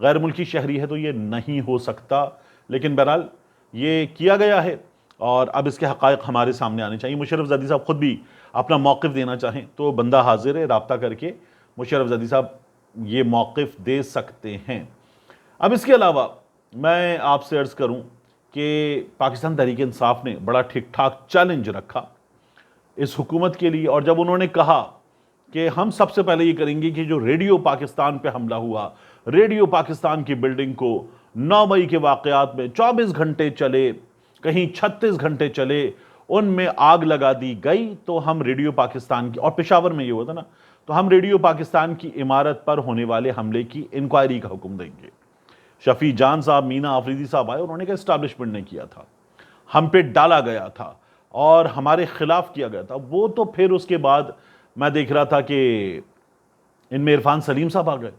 غیر ملکی شہری ہے تو یہ نہیں ہو سکتا، لیکن بہرحال یہ کیا گیا ہے اور اب اس کے حقائق ہمارے سامنے آنے چاہیے۔ مشرف زیدی صاحب خود بھی اپنا موقف دینا چاہیں تو بندہ حاضر ہے، رابطہ کر کے مشرف زیدی صاحب یہ موقف دے سکتے ہیں۔ اب اس کے علاوہ میں آپ سے عرض کروں کہ پاکستان تحریک انصاف نے بڑا ٹھیک ٹھاک چیلنج رکھا اس حکومت کے لیے، اور جب انہوں نے کہا کہ ہم سب سے پہلے یہ کریں گے کہ جو ریڈیو پاکستان پہ حملہ ہوا، ریڈیو پاکستان کی بلڈنگ کو 9 مئی کے واقعات میں 24 گھنٹے چلے، کہیں 36 گھنٹے چلے، ان میں آگ لگا دی گئی، تو ہم ریڈیو پاکستان کی، اور پشاور میں یہ ہوا تھا نا، تو ہم ریڈیو پاکستان کی عمارت پر ہونے والے حملے کی انکوائری کا حکم دیں گے۔ شفیع جان صاحب، مینا آفریدی صاحب آئے، انہوں نے کہا اسٹیبلشمنٹ نے کیا تھا، ہم پہ ڈالا گیا تھا اور ہمارے خلاف کیا گیا تھا۔ وہ تو پھر اس کے بعد میں دیکھ رہا تھا کہ ان میں عرفان سلیم صاحب آ گئے،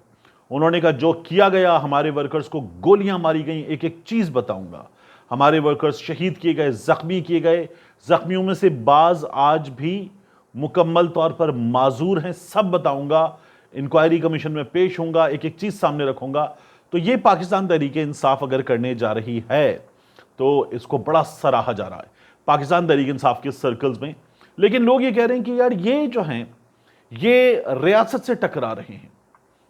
انہوں نے کہا جو کیا گیا، ہمارے ورکرز کو گولیاں ماری گئیں، ایک ایک چیز بتاؤں گا، ہمارے ورکرز شہید کیے گئے، زخمی کیے گئے، زخمیوں میں سے بعض آج بھی مکمل طور پر معذور ہیں، سب بتاؤں گا، انکوائری کمیشن میں پیش ہوں گا، ایک ایک چیز سامنے رکھوں گا۔ تو یہ پاکستان تحریک انصاف اگر کرنے جا رہی ہے تو اس کو بڑا سراہا جا رہا ہے پاکستان تحریک انصاف کے سرکلز میں، لیکن لوگ یہ کہہ رہے ہیں کہ یار یہ جو ہیں یہ ریاست سے ٹکرا رہے ہیں۔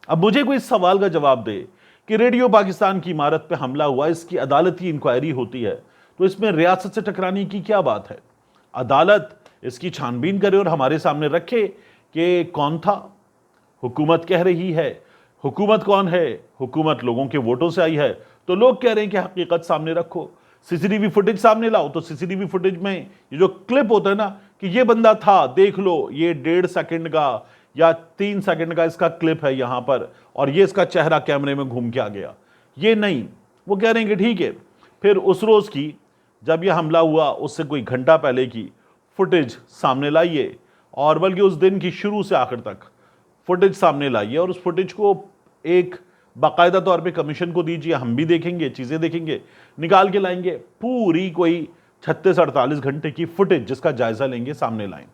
اب مجھے کوئی اس سوال کا جواب دے کہ ریڈیو پاکستان کی عمارت پہ حملہ ہوا، اس کی عدالتی انکوائری ہوتی ہے، تو اس میں ریاست سے ٹکرانے کی کیا بات ہے؟ عدالت اس کی چھان بین کرے اور ہمارے سامنے رکھے کہ کون تھا۔ حکومت کہہ رہی ہے، حکومت کون ہے؟ حکومت لوگوں کے ووٹوں سے آئی ہے، تو لوگ کہہ رہے ہیں کہ حقیقت سامنے رکھو، سی سی ٹی وی فوٹیج سامنے لاؤ۔ تو سی سی ٹی وی فوٹیج میں یہ جو کلپ ہوتا ہے نا کہ یہ بندہ تھا، دیکھ لو، یہ 1.5 سیکنڈ کا یا 3 سیکنڈ کا اس کا کلپ ہے یہاں پر، اور یہ اس کا چہرہ کیمرے میں گھوم کے آ گیا، یہ نہیں۔ وہ کہہ رہے ہیں کہ ٹھیک ہے، پھر اس روز کی جب یہ حملہ ہوا اس سے کوئی گھنٹہ پہلے کی فوٹیج سامنے لائیے، اور بلکہ اس دن کی شروع سے آخر تک فوٹیج سامنے لائیے، اور اس فوٹیج کو ایک باقاعدہ طور پہ کمیشن کو دیجیے، ہم بھی دیکھیں گے، چیزیں دیکھیں گے، نکال کے لائیں گے، پوری کوئی 36-48 گھنٹے کی فوٹیج جس کا جائزہ لیں گے، سامنے لائیں۔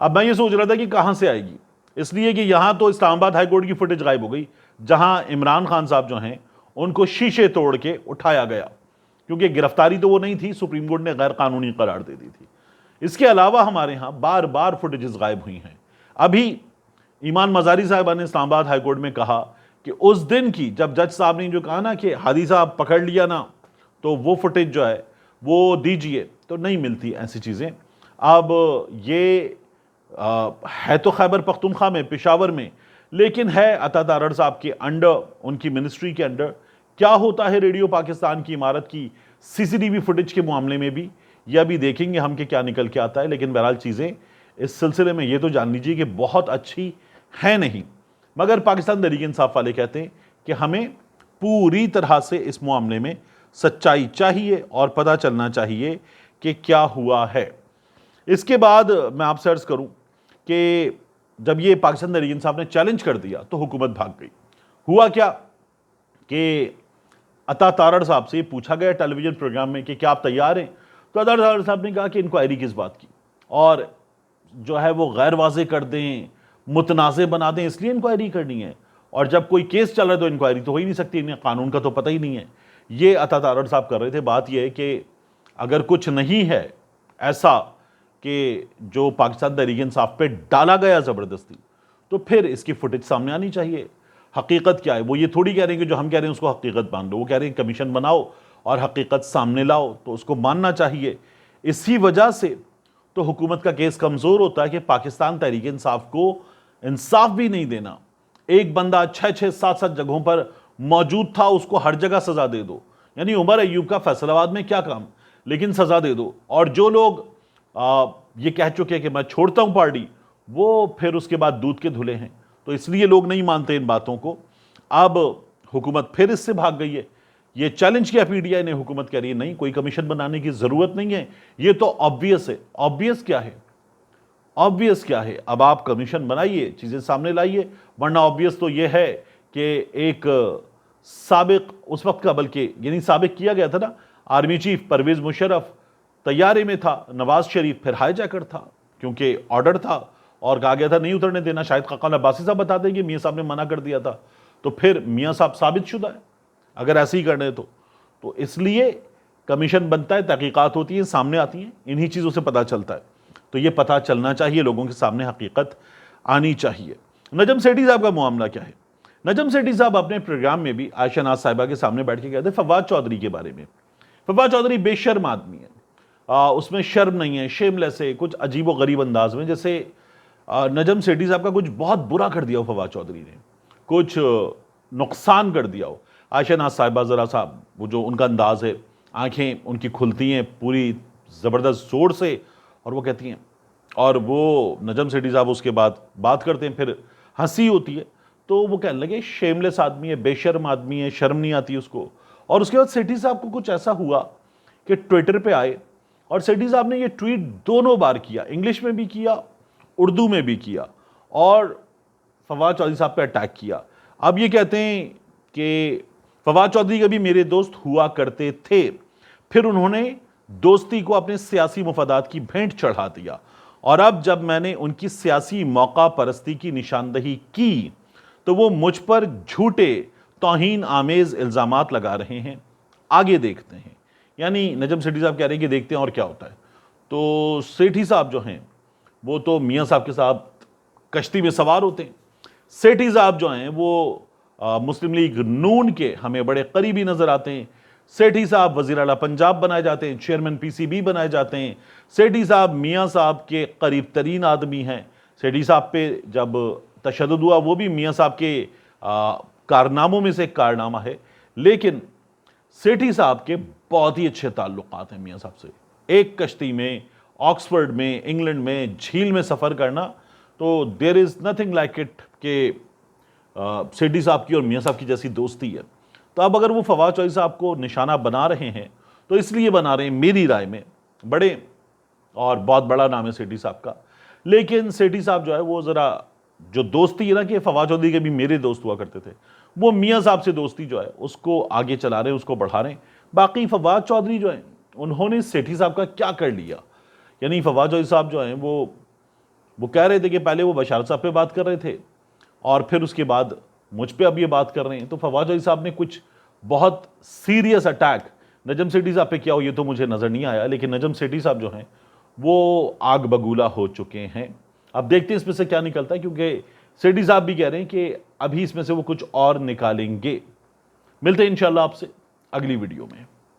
اب میں یہ سوچ رہا تھا کہ کہاں سے آئے گی، اس لیے کہ یہاں تو اسلام آباد ہائی کورٹ کی فوٹیج غائب ہو گئی، جہاں عمران خان صاحب جو ہیں ان کو شیشے توڑ کے اٹھایا گیا، کیونکہ گرفتاری تو وہ نہیں تھی، سپریم کورٹ نے غیر قانونی قرار دے دی تھی۔ اس کے علاوہ ہمارے ہاں بار بار فوٹیجز غائب ہوئی ہیں۔ ابھی ایمان مزاری صاحبہ نے اسلام آباد ہائی کورٹ میں کہا کہ اس دن کی جب جج صاحب نے جو کہا نا کہ ہادی صاحب پکڑ لیا نا، تو وہ فوٹیج جو ہے وہ دیجئے، تو نہیں ملتی ایسی چیزیں۔ اب یہ ہے تو خیبر پختونخوا میں، پشاور میں، لیکن ہے عطا تارڑ صاحب کے انڈر، ان کی منسٹری کے انڈر۔ کیا ہوتا ہے ریڈیو پاکستان کی عمارت کی سی سی ٹی وی فوٹیج کے معاملے میں بھی، یہ بھی دیکھیں گے ہم کہ کیا نکل کے آتا ہے۔ لیکن بہرحال چیزیں اس سلسلے میں یہ تو جان لیجیے کہ بہت اچھی ہے نہیں، مگر پاکستان تحریک انصاف والے کہتے ہیں کہ ہمیں پوری طرح سے اس معاملے میں سچائی چاہیے اور پتہ چلنا چاہیے کہ کیا ہوا ہے۔ اس کے بعد میں آپ سے عرض کروں کہ جب یہ پاکستان تحریک انصاف نے چیلنج کر دیا تو حکومت بھاگ گئی۔ ہوا کیا کہ عطا تارڑ صاحب سے پوچھا گیا ٹیلی ویژن پروگرام میں کہ کیا آپ تیار ہیں، تو عطا تارڑ صاحب نے کہا کہ انکوائری کس بات کی، اور جو ہے وہ غیر واضح کر دیں، متنازع بنا دیں، اس لیے انکوائری کرنی ہے، اور جب کوئی کیس چل رہا ہے تو انکوائری تو ہو ہی نہیں سکتی، انہیں قانون کا تو پتہ ہی نہیں ہے۔ یہ عطا تارڑ صاحب کر رہے تھے۔ بات یہ ہے کہ اگر کچھ نہیں ہے ایسا کہ جو پاکستان تحریک انصاف پہ ڈالا گیا زبردستی، تو پھر اس کی فوٹیج سامنے آنی چاہیے۔ حقیقت کیا ہے؟ وہ یہ تھوڑی کہہ رہے ہیں کہ جو ہم کہہ رہے ہیں اس کو حقیقت مان لو، وہ کہہ رہے ہیں کمیشن بناؤ اور حقیقت سامنے لاؤ، تو اس کو ماننا چاہیے۔ اسی وجہ سے تو حکومت کا کیس کمزور ہوتا ہے کہ پاکستان تحریک انصاف کو انصاف بھی نہیں دینا۔ ایک بندہ 6-6 7-7 جگہوں پر موجود تھا، اس کو ہر جگہ سزا دے دو، یعنی عمر ایوب کا فیصل آباد میں کیا کام، لیکن سزا دے دو۔ اور جو لوگ یہ کہہ چکے کہ میں چھوڑتا ہوں پارٹی، وہ پھر اس کے بعد دودھ کے دھلے ہیں، تو اس لیے لوگ نہیں مانتے ان باتوں کو۔ اب حکومت پھر اس سے بھاگ گئی ہے۔ یہ چیلنج کیا پی ٹی آئی نے، حکومت کہہ رہی ہے نہیں، کوئی کمیشن بنانے کی ضرورت نہیں ہے، یہ تو آبویس ہے۔ آبویس کیا ہے؟ آبویس کیا ہے؟ اب آپ کمیشن بنائیے، چیزیں سامنے لائیے، ورنہ آبویس تو یہ ہے کہ ایک سابق اس وقت کا، بلکہ یعنی سابق کیا گیا تھا نا، آرمی چیف پرویز مشرف طیارے میں تھا، نواز شریف پھر ہائی جیکر تھا، کیونکہ آرڈر تھا اور کہا گیا تھا نہیں اترنے دینا، شاید خاقان عباسی صاحب بتا دیں کہ میاں صاحب نے منع کر دیا تھا۔ تو پھر میاں صاحب ثابت شدہ ہے اگر ایسے ہی کرنے تو اس لیے کمیشن بنتا ہے، تحقیقات ہوتی ہیں، سامنے آتی ہیں، انہی چیزوں سے پتہ چلتا ہے. تو یہ پتہ چلنا چاہیے، لوگوں کے سامنے حقیقت آنی چاہیے. نجم سیٹھی صاحب کا معاملہ کیا ہے؟ نجم سیٹھی صاحب اپنے پروگرام میں بھی عائشہ ناز صاحبہ کے سامنے بیٹھ کے کہتے ہیں فواد چودھری کے بارے میں. فواد چودھری بے شرم آدمی ہے، اس میں شرم نہیں ہے، شیم لیس ہے، کچھ عجیب و غریب انداز میں. جیسے نجم سیٹھی صاحب کا کچھ بہت برا کر دیا ہو فواد چودھری نے، کچھ نقصان کر دیا ہو. عائشہ ناز صاحبہ ذرا صاحب وہ جو ان کا انداز ہے، آنکھیں ان کی کھلتی ہیں پوری زبردست زور سے اور وہ کہتی ہیں، اور وہ نجم سیٹھی صاحب اس کے بعد بات کرتے ہیں، پھر ہنسی ہوتی ہے. تو وہ کہنے لگے شیم لیس آدمی ہے، بے شرم آدمی ہے، شرم نہیں آتی اس کو. اور اس کے بعد سیٹھی صاحب کو کچھ ایسا ہوا کہ ٹویٹر پہ آئے اور سیٹھی صاحب نے یہ ٹویٹ دونوں بار کیا، انگلش میں بھی کیا، اردو میں بھی کیا، اور فواد چودھری صاحب پہ اٹیک کیا. اب یہ کہتے ہیں کہ فواد چودھری کبھی میرے دوست ہوا کرتے تھے، پھر انہوں نے دوستی کو اپنے سیاسی مفادات کی بھینٹ چڑھا دیا، اور اب جب میں نے ان کی سیاسی موقع پرستی کی نشاندہی کی تو وہ مجھ پر جھوٹے توہین آمیز الزامات لگا رہے ہیں. آگے دیکھتے ہیں. یعنی نجم سیٹھی صاحب کہہ رہے ہیں کہ دیکھتے ہیں اور کیا ہوتا ہے. تو سیٹھی صاحب جو ہیں وہ تو میاں صاحب کے ساتھ کشتی میں سوار ہوتے ہیں. سیٹھی صاحب جو ہیں وہ مسلم لیگ نون کے ہمیں بڑے قریبی نظر آتے ہیں. سیٹھی صاحب وزیر اعلیٰ پنجاب بنائے جاتے ہیں، چیئرمین پی سی بی بنائے جاتے ہیں. سیٹھی صاحب میاں صاحب کے قریب ترین آدمی ہیں. سیٹھی صاحب پہ جب تشدد ہوا وہ بھی میاں صاحب کے کارناموں میں سے ایک کارنامہ ہے. لیکن سیٹھی صاحب کے بہت ہی اچھے تعلقات ہیں میاں صاحب سے. ایک کشتی میں، آکسفورڈ میں، انگلینڈ میں، جھیل میں سفر کرنا، تو دیر از نتھنگ لائک اٹ کہ سیٹھی صاحب کی اور میاں صاحب کی جیسی دوستی ہے. تو اب اگر وہ فواد چودھری صاحب کو نشانہ بنا رہے ہیں تو اس لیے بنا رہے ہیں میری رائے میں، بڑے اور بہت بڑا نام ہے سیٹھی صاحب کا. لیکن سیٹھی صاحب جو ہے وہ ذرا جو دوستی ہے نا، کہ فواد چودھری کے بھی میرے دوست ہوا کرتے تھے، وہ میاں صاحب سے دوستی جو ہے اس کو آگے چلا رہے ہیں، اس کو بڑھا رہے ہیں. باقی فواد چودھری جو ہیں انہوں نے سیٹھی صاحب کا کیا کر لیا؟ یعنی فواد چودھری صاحب جو ہیں وہ کہہ رہے تھے کہ پہلے وہ بشارت صاحب پہ بات کر رہے تھے اور پھر اس کے بعد مجھ پہ اب یہ بات کر رہے ہیں. تو فواد چودھری صاحب نے کچھ بہت سیریس اٹیک نجم سیٹھی صاحب پہ کیا ہو یہ تو مجھے نظر نہیں آیا. لیکن نجم سیٹھی صاحب جو ہیں وہ آگ بگولا ہو چکے ہیں. اب دیکھتے ہیں اس میں سے کیا نکلتا ہے، کیونکہ سیٹھی صاحب بھی کہہ رہے ہیں کہ ابھی اس میں سے وہ کچھ اور نکالیں گے. ملتے ہیں انشاءاللہ آپ سے اگلی ویڈیو میں.